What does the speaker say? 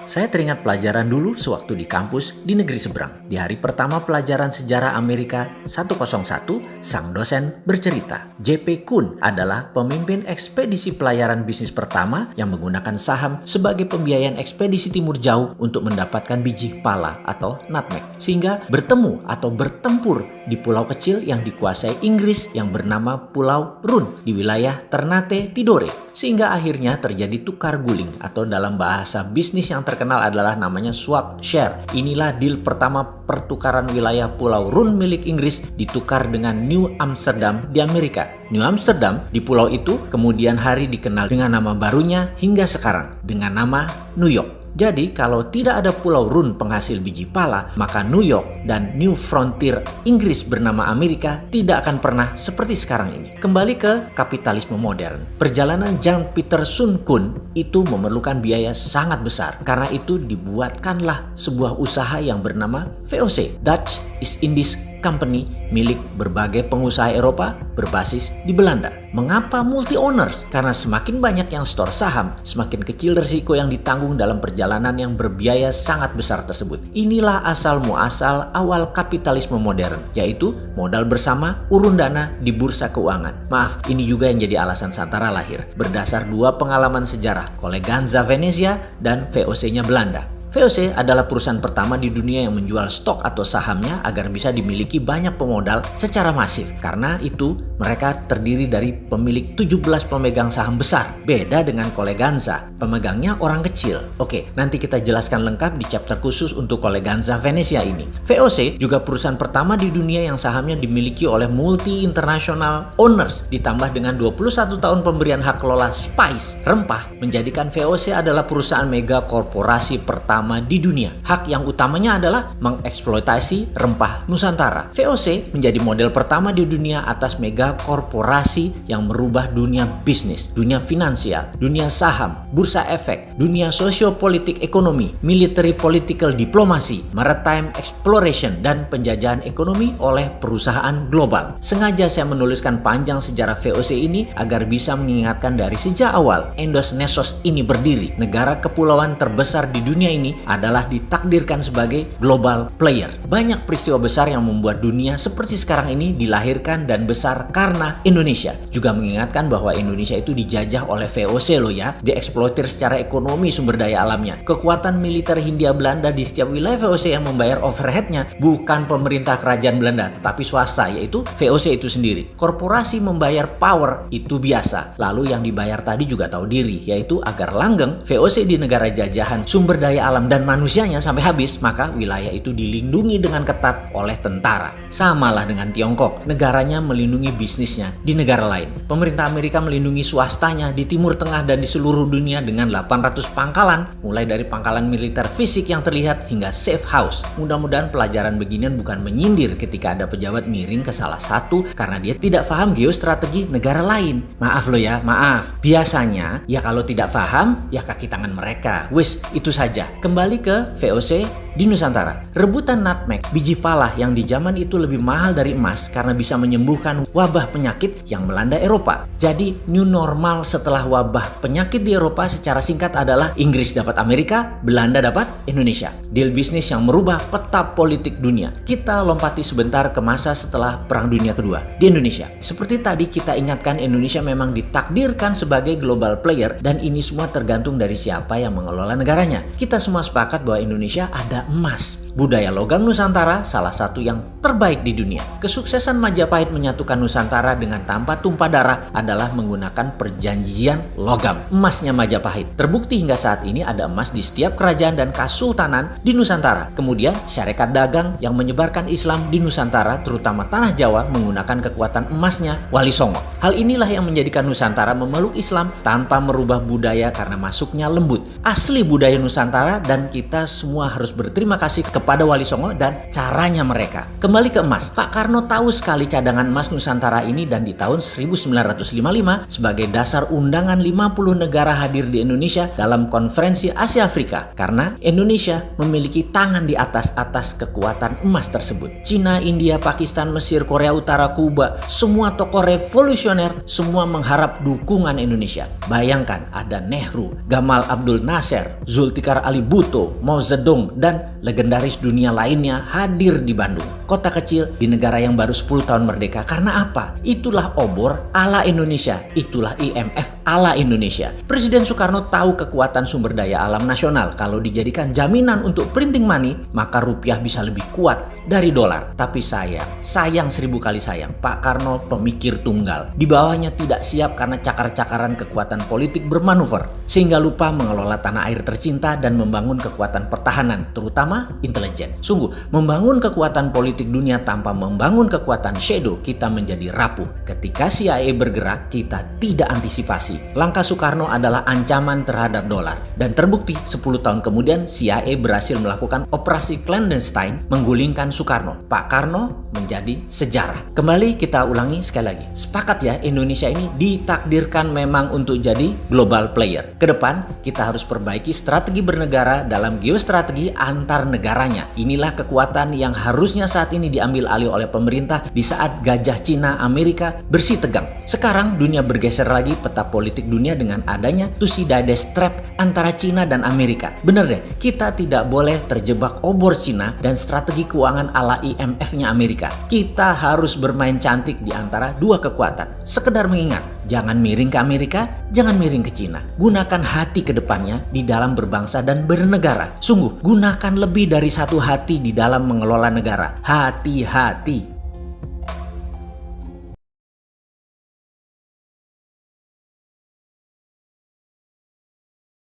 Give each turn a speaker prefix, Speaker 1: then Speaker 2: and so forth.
Speaker 1: Saya teringat pelajaran dulu sewaktu di kampus di negeri seberang. Di hari pertama pelajaran sejarah Amerika 101, sang dosen bercerita, J.P. Kuhn adalah pemimpin ekspedisi pelayaran bisnis pertama yang menggunakan saham sebagai pembiayaan ekspedisi timur jauh untuk mendapatkan biji pala atau nutmeg. Sehingga bertemu atau bertempur di pulau kecil yang dikuasai Inggris yang bernama Pulau Run di wilayah Ternate Tidore. Sehingga akhirnya terjadi tukar guling atau dalam bahasa bisnis yang terkenal adalah namanya swap share. Inilah deal pertama pertukaran wilayah Pulau Run milik Inggris ditukar dengan New Amsterdam di Amerika. New Amsterdam di pulau itu kemudian hari dikenal dengan nama barunya hingga sekarang dengan nama New York. Jadi kalau tidak ada Pulau Run penghasil biji pala, maka New York dan New Frontier Inggris bernama Amerika tidak akan pernah seperti sekarang ini. Kembali ke kapitalisme modern. Perjalanan Jan Pieter Soen Koen itu memerlukan biaya sangat besar. Karena itu dibuatkanlah sebuah usaha yang bernama VOC, Dutch East Indies Company, milik berbagai pengusaha Eropa berbasis di Belanda. Mengapa multi-owners? Karena semakin banyak yang store saham, semakin kecil risiko yang ditanggung dalam perjalanan yang berbiaya sangat besar tersebut. Inilah asal muasal awal kapitalisme modern, yaitu modal bersama urun dana di bursa keuangan. Maaf, ini juga yang jadi alasan Santara lahir, berdasar dua pengalaman sejarah, Colleganza Venezia dan VOC-nya Belanda. VOC adalah perusahaan pertama di dunia yang menjual stok atau sahamnya agar bisa dimiliki banyak pemodal secara masif. Karena itu, mereka terdiri dari pemilik 17 pemegang saham besar. Beda dengan Colleganza, pemegangnya orang kecil. Oke, nanti kita jelaskan lengkap di chapter khusus untuk Colleganza Venezia ini. VOC juga perusahaan pertama di dunia yang sahamnya dimiliki oleh multi-international owners. Ditambah dengan 21 tahun pemberian hak kelola spice, rempah, menjadikan VOC adalah perusahaan mega korporasi pertama di dunia. Hak yang utamanya adalah mengeksploitasi rempah Nusantara. VOC menjadi model pertama di dunia atas mega korporasi yang merubah dunia bisnis, dunia finansial, dunia saham, bursa efek, dunia sosiopolitik ekonomi, military political diplomasi, maritime exploration, dan penjajahan ekonomi oleh perusahaan global. Sengaja saya menuliskan panjang sejarah VOC ini agar bisa mengingatkan dari sejak awal Endos Nesos ini berdiri. Negara kepulauan terbesar di dunia ini adalah ditakdirkan sebagai global player. Banyak peristiwa besar yang membuat dunia seperti sekarang ini dilahirkan dan besar karena Indonesia. Juga mengingatkan bahwa Indonesia itu dijajah oleh VOC loh ya, dieksploitir secara ekonomi sumber daya alamnya. Kekuatan militer Hindia Belanda di setiap wilayah VOC yang membayar overheadnya bukan pemerintah kerajaan Belanda, tetapi swasta, yaitu VOC itu sendiri. Korporasi membayar power itu biasa. Lalu yang dibayar tadi juga tahu diri, yaitu agar langgeng VOC di negara jajahan sumber daya alam dan manusianya sampai habis, maka wilayah itu dilindungi dengan ketat oleh tentara. Samalah dengan Tiongkok, negaranya melindungi bisnisnya di negara lain. Pemerintah Amerika melindungi swastanya di Timur Tengah dan di seluruh dunia dengan 800 pangkalan, mulai dari pangkalan militer fisik yang terlihat hingga safe house. Mudah-mudahan pelajaran beginian bukan menyindir ketika ada pejabat miring ke salah satu karena dia tidak paham geostrategi negara lain. Maaf loh ya, maaf. Biasanya, ya kalau tidak paham, ya kaki tangan mereka. Wis, itu saja. Kembali ke VOC di Nusantara. Rebutan nutmeg, biji pala yang di zaman itu lebih mahal dari emas karena bisa menyembuhkan wabah penyakit yang melanda Eropa. Jadi new normal setelah wabah penyakit di Eropa secara singkat adalah Inggris dapat Amerika, Belanda dapat Indonesia. Deal bisnis yang merubah peta politik dunia. Kita lompati sebentar ke masa setelah Perang Dunia Kedua di Indonesia. Seperti tadi kita ingatkan, Indonesia memang ditakdirkan sebagai global player dan ini semua tergantung dari siapa yang mengelola negaranya. Kita semua sepakat bahwa Indonesia ada emas. Budaya logam Nusantara salah satu yang terbaik di dunia. Kesuksesan Majapahit menyatukan Nusantara dengan tanpa tumpah darah adalah menggunakan perjanjian logam. Emasnya Majapahit. Terbukti hingga saat ini ada emas di setiap kerajaan dan kasultanan di Nusantara. Kemudian syarikat dagang yang menyebarkan Islam di Nusantara, terutama tanah Jawa, menggunakan kekuatan emasnya Wali Songo. Hal inilah yang menjadikan Nusantara memeluk Islam tanpa merubah budaya karena masuknya lembut. Asli budaya Nusantara dan kita semua harus berterima kasih kepada kepada Wali Songo dan caranya mereka. Kembali ke emas, Pak Karno tahu sekali cadangan emas Nusantara ini dan di tahun 1955 sebagai dasar undangan 50 negara hadir di Indonesia dalam konferensi Asia Afrika karena Indonesia memiliki tangan di atas kekuatan emas tersebut. Cina, India, Pakistan, Mesir, Korea Utara, Kuba, semua tokoh revolusioner semua mengharap dukungan Indonesia. Bayangkan ada Nehru, Gamal Abdul Nasser, Zulfikar Ali Bhutto, Mao Zedong, dan legendaris dunia lainnya hadir di Bandung. Kota kecil di negara yang baru 10 tahun merdeka. Karena apa? Itulah obor ala Indonesia. Itulah IMF ala Indonesia. Presiden Soekarno tahu kekuatan sumber daya alam nasional. Kalau dijadikan jaminan untuk printing money, maka rupiah bisa lebih kuat dari dolar. Tapi sayang 1000 kali sayang, Pak Karno pemikir tunggal. Di bawahnya tidak siap karena cakar-cakaran kekuatan politik bermanuver. Sehingga lupa mengelola tanah air tercinta dan membangun kekuatan pertahanan, terutama intelijen. Sungguh, membangun kekuatan politik dunia tanpa membangun kekuatan shadow, kita menjadi rapuh. Ketika CIA bergerak, kita tidak antisipasi. Langkah Soekarno adalah ancaman terhadap dolar. Dan terbukti 10 tahun kemudian CIA berhasil melakukan operasi clandestine menggulingkan Soekarno. Pak Karno menjadi sejarah. Kembali kita ulangi sekali lagi. Sepakat ya, Indonesia ini ditakdirkan memang untuk jadi global player. Kedepan kita harus perbaiki strategi bernegara dalam geostrategi antar negaranya. Inilah kekuatan yang harusnya saat ini diambil alih oleh pemerintah di saat gajah Cina Amerika bersih tegang. Sekarang dunia bergeser lagi peta politik dunia dengan adanya Thucydides trap antara Cina dan Amerika. Bener deh, kita tidak boleh terjebak obor Cina dan strategi keuangan ala IMF-nya Amerika. Kita harus bermain cantik di antara dua kekuatan. Sekedar mengingat, jangan miring ke Amerika, jangan miring ke Cina. Gunakan hati ke depannya di dalam berbangsa dan bernegara. Sungguh, gunakan lebih dari satu hati di dalam mengelola negara. Hati-hati.